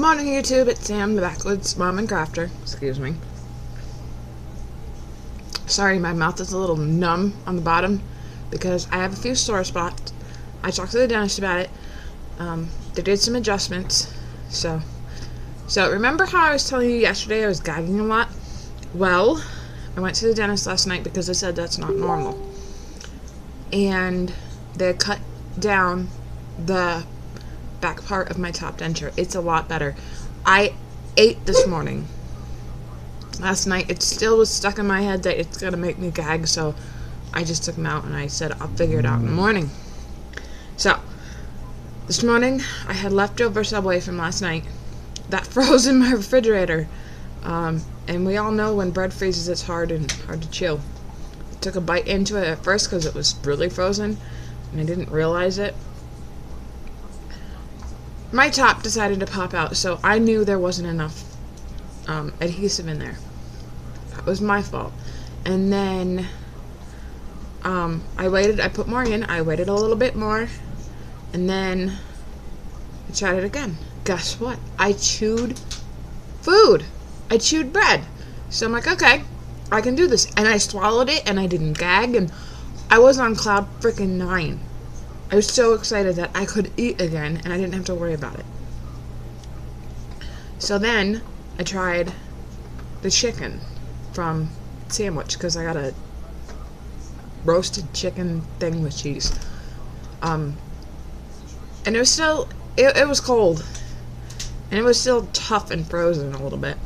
Morning YouTube, it's Sam, the Backwoods Mom and Crafter. Excuse me. Sorry, my mouth is a little numb on the bottom because I have a few sore spots. I talked to the dentist about it. They did some adjustments. So remember how I was telling you yesterday I was gagging a lot? Well, I went to the dentist last night because they said that's not normal. And they cut down the back part of my top denture. It's a lot better. I ate this morning. Last night it still was stuck in my head that it's gonna make me gag, so I just took them out and I said I'll figure it out in the morning. So this morning I had leftover Subway from last night that froze in my refrigerator, and we all know when bread freezes it's hard to chew. I took a bite into it at first because it was really frozen and I didn't realize it. My top decided to pop out, so I knew there wasn't enough adhesive in there. That was my fault. And then I waited, I put more in, I waited a little bit more, and then I tried it again. Guess what? I chewed food. I chewed bread. So I'm like, okay, I can do this. And I swallowed it, and I didn't gag, and I was on cloud freaking 9. I was so excited that I could eat again and I didn't have to worry about it. So then I tried the chicken from Sandwich because I got a roasted chicken thing with cheese. And it was still, it was cold. And it was still tough and frozen a little bit.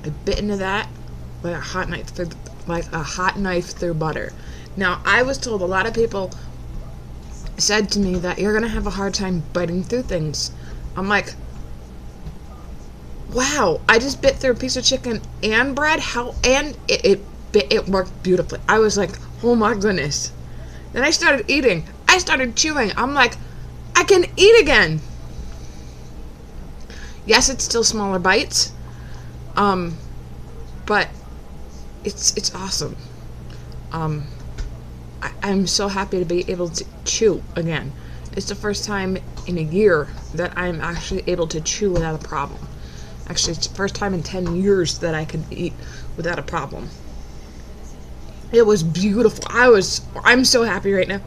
I bit into that like a hot knife through butter. Now, I was told a lot of people said to me that you're gonna have a hard time biting through things. I'm like, wow, I just bit through a piece of chicken and bread. And it worked beautifully. I was like, oh my goodness. Then I started eating. I started chewing. I'm like, I can eat again. Yes, it's still smaller bites, but it's awesome. I'm so happy to be able to chew again. It's the first time in a year that I'm actually able to chew without a problem. Actually, it's the first time in 10 years that I can eat without a problem. It was beautiful. I'm so happy right now.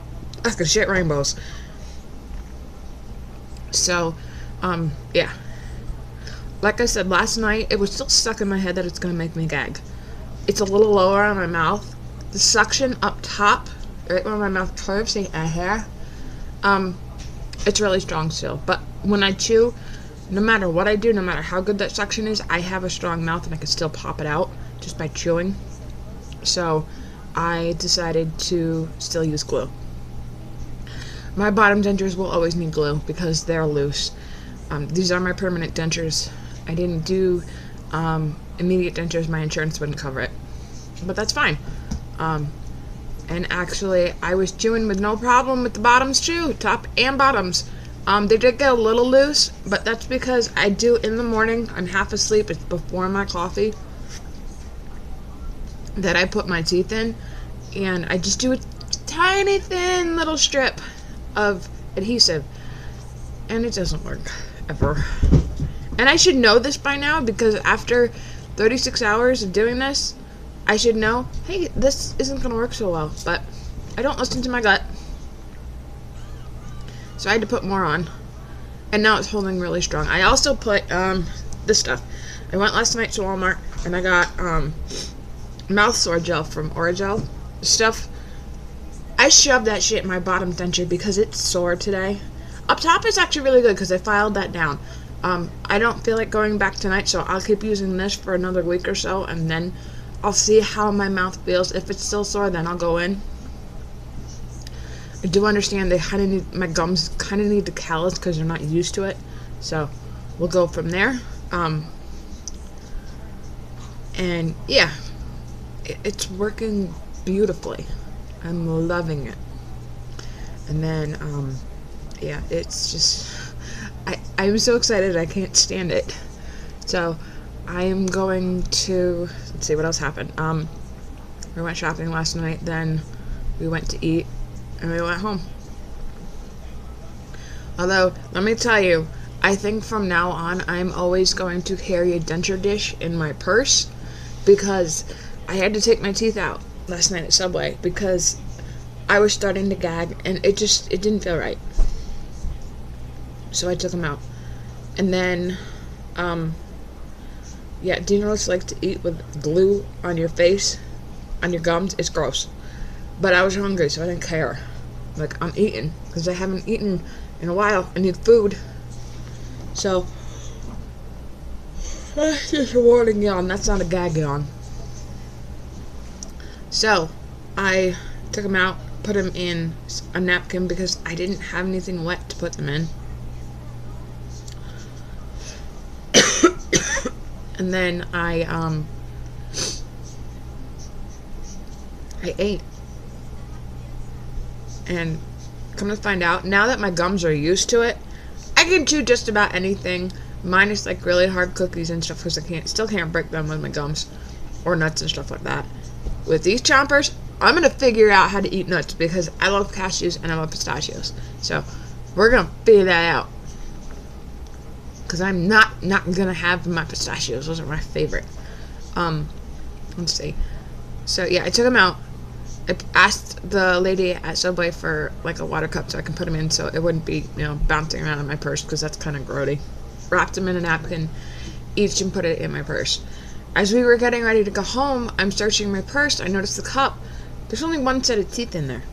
I could shit rainbows. So, yeah. Like I said, last night, it was still stuck in my head that it's going to make me gag. It's a little lower on my mouth. The suction up top, right where my mouth curves, see a hair, it's really strong still. But when I chew, no matter what I do, no matter how good that suction is, I have a strong mouth and I can still pop it out just by chewing. So I decided to still use glue. My bottom dentures will always need glue because they're loose. These are my permanent dentures. I didn't do immediate dentures. My insurance wouldn't cover it. But that's fine. And actually, I was chewing with no problem with the bottoms too, top and bottoms. They did get a little loose, but that's because I do in the morning, I'm half asleep, it's before my coffee, that I put my teeth in, and I just do a tiny thin little strip of adhesive, and it doesn't work, ever. And I should know this by now, because after 36 hours of doing this, I should know, hey, this isn't going to work so well, but I don't listen to my gut. So I had to put more on, and now it's holding really strong. I also put this stuff. I went last night to Walmart, and I got mouth sore gel from Orajel. Stuff. I shoved that shit in my bottom denture because it's sore today. Up top is actually really good because I filed that down. I don't feel like going back tonight, so I'll keep using this for another week or so, and then I'll see how my mouth feels. If it's still sore, then I'll go in. I do understand my gums kind of need to callus because they're not used to it. So we'll go from there. And yeah, it's working beautifully. I'm loving it. And then, yeah, it's just, I'm so excited I can't stand it. So I am going to, let's see what else happened. We went shopping last night, then we went to eat, and we went home. Although, let me tell you, I think from now on, I'm always going to carry a denture dish in my purse because I had to take my teeth out last night at Subway because I was starting to gag and it didn't feel right. So I took them out. And then, yeah, do you know what it's like to eat with glue on your face, on your gums? It's gross. But I was hungry, so I didn't care. Like, I'm eating because I haven't eaten in a while. I need food. So, that's just a warning yawn. That's not a gag yawn. So, I took them out, put them in a napkin because I didn't have anything wet to put them in. And then I ate. And come to find out, now that my gums are used to it, I can chew just about anything, minus like really hard cookies and stuff, because I still can't break them with my gums, or nuts and stuff like that. With these chompers, I'm gonna figure out how to eat nuts because I love cashews and I love pistachios. So we're gonna figure that out. Because I'm not gonna have my pistachios. Those are my favorite. Let's see. So yeah, I took them out. I asked the lady at Subway for like a water cup so I can put them in so it wouldn't be, bouncing around in my purse because that's kind of grody. Wrapped them in a napkin, each, and put it in my purse. As we were getting ready to go home, I'm searching my purse. I noticed the cup. There's only one set of teeth in there.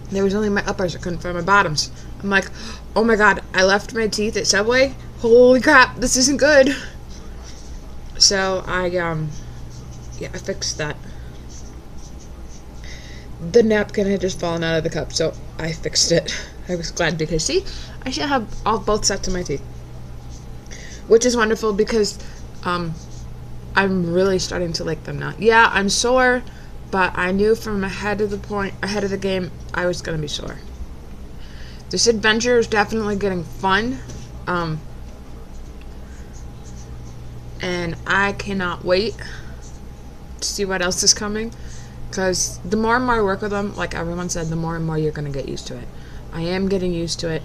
There was only my uppers. I couldn't find my bottoms. I'm like, oh my god, I left my teeth at Subway? Holy crap, this isn't good. So I fixed that. The napkin had just fallen out of the cup, so I fixed it. I was glad because, see, I should have both sets of my teeth. Which is wonderful because I'm really starting to like them now. Yeah, I'm sore, but I knew from ahead of the game, I was going to be sore. This adventure is definitely getting fun. And I cannot wait to see what else is coming. Because the more and more I work with them, like everyone said, the more and more you're going to get used to it. I am getting used to it.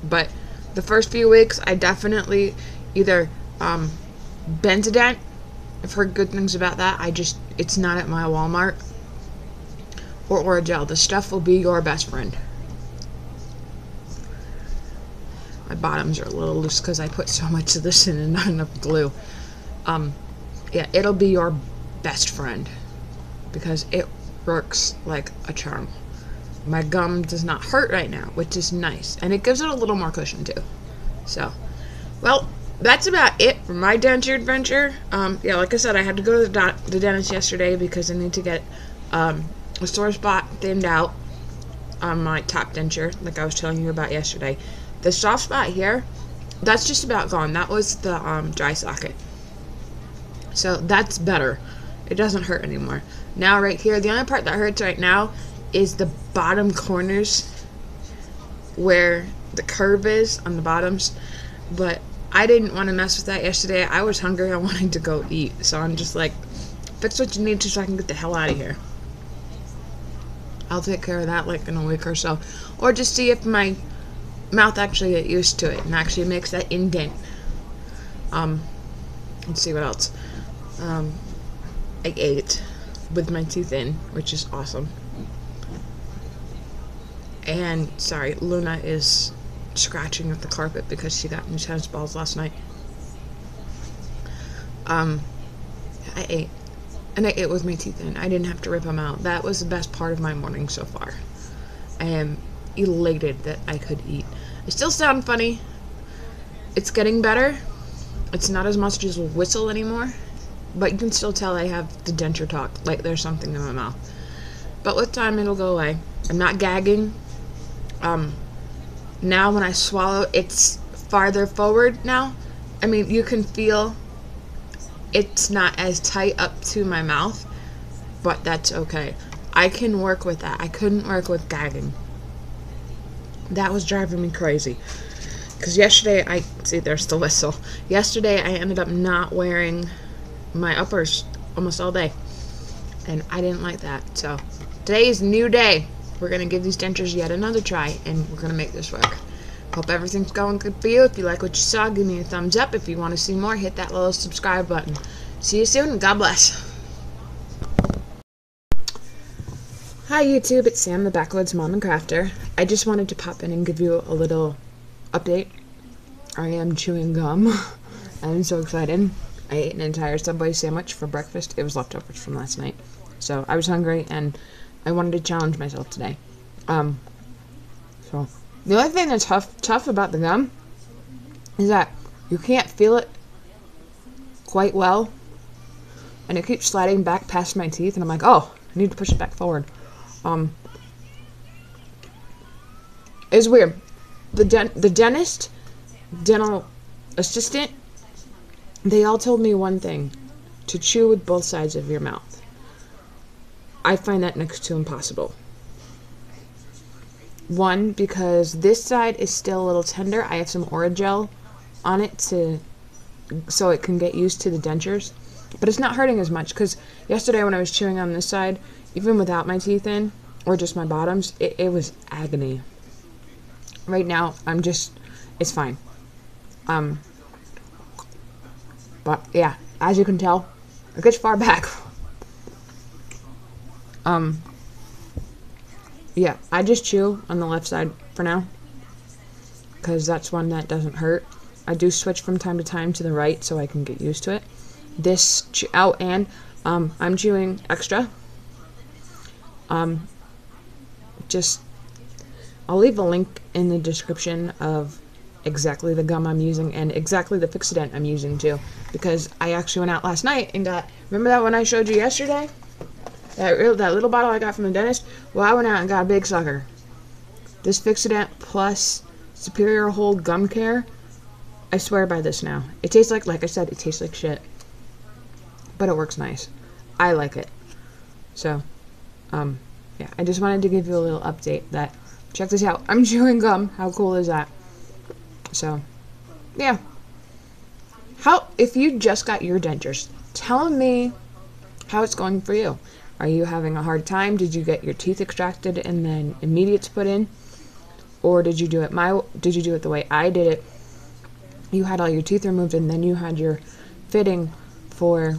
But the first few weeks, I definitely either Benzodent. I've heard good things about that. It's not at my Walmart. Or Orajel. This stuff will be your best friend. My bottoms are a little loose because I put so much of this in and not enough glue. Yeah, it'll be your best friend because it works like a charm. My gum does not hurt right now, which is nice, and it gives it a little more cushion too. So, well, that's about it for my denture adventure. Yeah, like I said, I had to go to the dentist yesterday because I need to get a sore spot thinned out on my top denture, like I was telling you about yesterday. The soft spot here, that's just about gone. That was the dry socket. So that's better. It doesn't hurt anymore. Now right here, the only part that hurts right now is the bottom corners where the curve is on the bottoms. But I didn't want to mess with that yesterday. I was hungry. I wanted to go eat. So I'm just like, fix what you need to so I can get the hell out of here. I'll take care of that like in a week or so. Or just see if my mouth actually get used to it and actually makes that indent. Let's see what else. I ate with my teeth in, which is awesome. And, sorry, Luna is scratching at the carpet because she got new tennis balls last night. I ate. And I ate with my teeth in. I didn't have to rip them out. That was the best part of my morning so far. I am elated that I could eat. I still sound funny. It's getting better. It's not as much as a whistle anymore. But you can still tell I have the denture talk, like there's something in my mouth. But with time, it'll go away. I'm not gagging. Now when I swallow, it's farther forward now. I mean, you can feel it's not as tight up to my mouth, but that's okay. I can work with that. I couldn't work with gagging. That was driving me crazy. Because yesterday, see, there's the whistle. Yesterday, I ended up not wearing my uppers almost all day, and I didn't like that. So today is a new day. we're going to give these dentures yet another try, and we're going to make this work. Hope everything's going good for you. If you like what you saw, give me a thumbs up. If you want to see more, hit that little subscribe button. See you soon, and God bless. Hi YouTube, it's Sam, the Backwoods Mom and Crafter. I just wanted to pop in and give you a little update. I am chewing gum. I'm so excited. I ate an entire Subway sandwich for breakfast. It was leftovers from last night. So I was hungry and I wanted to challenge myself today. So the only thing that's tough about the gum is that you can't feel it quite well. And it keeps sliding back past my teeth and I'm like, oh, I need to push it back forward. It's weird. The dentist, dental assistant, they all told me one thing: to chew with both sides of your mouth. I find that next to impossible. One, because this side is still a little tender. I have some Orajel on it so it can get used to the dentures, but it's not hurting as much. Because yesterday when I was chewing on this side, even without my teeth in, or just my bottoms, it was agony. Right now, it's fine. But yeah, as you can tell, it gets far back. Yeah, I just chew on the left side for now, because that's one that doesn't hurt. I do switch from time to time to the right so I can get used to it. I'm chewing extra. I'll leave a link in the description of exactly the gum I'm using and exactly the Fixodent I'm using too, because I actually went out last night and remember that one I showed you yesterday? That little bottle I got from the dentist? Well, I went out and got a big sucker. This Fixodent plus Superior Hold Gum Care, I swear by this now. It tastes like I said, it tastes like shit. But it works nice. I like it. So, yeah, I just wanted to give you a little update that, check this out, I'm chewing gum. How cool is that? So, yeah. If you just got your dentures, tell me how it's going for you. Are you having a hard time? Did you get your teeth extracted and then immediates put in? Or did you do it the way I did it? You had all your teeth removed and then you had your fitting for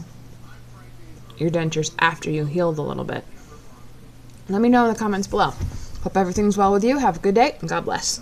your dentures after you healed a little bit. Let me know in the comments below. Hope everything's well with you. Have a good day and God bless.